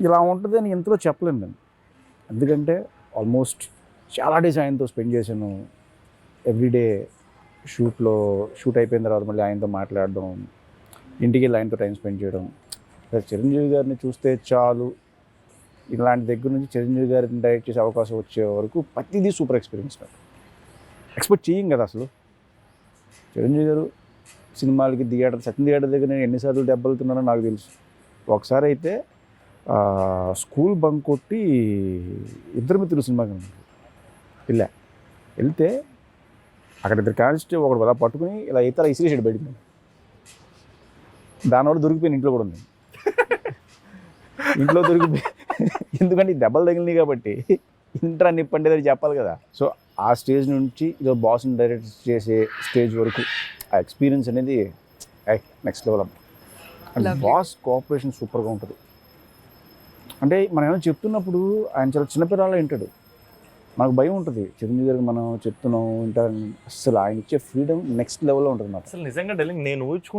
ఇలా ఉంటుందని ఇంతలో చెప్పలేను నేను. ఎందుకంటే ఆల్మోస్ట్ చాలా డేస్ ఆయనతో స్పెండ్ చేశాను. ఎవ్రీడే షూట్ అయిపోయిన తర్వాత మళ్ళీ ఆయనతో మాట్లాడడం, ఇంటికి వెళ్ళి ఆయనతో టైం స్పెండ్ చేయడం. చిరంజీవి గారిని చూస్తే చాలు, ఇలాంటి దగ్గర నుంచి చిరంజీవి గారిని డైరెక్ట్ చేసే అవకాశం వచ్చే వరకు ప్రతిదీ సూపర్ ఎక్స్పీరియన్స్. ఎక్స్పెక్ట్ చేయం కదా అసలు. చిరంజీవి గారు సినిమాలకి సత్యం థియేటర్ దగ్గర నేను ఎన్నిసార్లు దెబ్బలుతున్నానో నాకు తెలుసు. ఒకసారి అయితే స్కూల్ బంక్ కొట్టి ఇద్దరు మిత్రులు సినిమాకి వెళ్తే అక్కడ ఇద్దరు కానిస్టేబుల్ ఒకడు అలా పట్టుకుని ఇలా అయితే అలా ఇసిరేసాడు బయటికి. దానివల్ల దొరికిపోయిన ఇంట్లో కూడా ఉంది. ఇంట్లో దొరికిపోయి ఎందుకంటే ఈ దెబ్బలు తగిలినాయి కాబట్టి ఇంటర్ నిప్పండి అది చెప్పాలి కదా. సో ఆ స్టేజ్ నుంచి ఇదో బాస్ని డైరెక్ట్ చేసే స్టేజ్ వరకు ఆ ఎక్స్పీరియన్స్ అనేది నెక్స్ట్ లెవెల్ అమ్మ. అండ్ బాస్ కోఆపరేషన్ సూపర్గా ఉంటుంది. అంటే మనం ఏమైనా చెప్తున్నప్పుడు ఆయన చాలా చిన్నపిల్లలా వింటాడు. మనకు భయం ఉంటుంది, చిరంజీవి గారికి మనం చెప్తున్నాం వింటారని. అసలు ఆయన ఇచ్చే ఫ్రీడమ్ నెక్స్ట్ లెవెల్లో ఉంటుంది. అసలు నిజంగా డెలింగ్ నేను ఊహించుకుంటే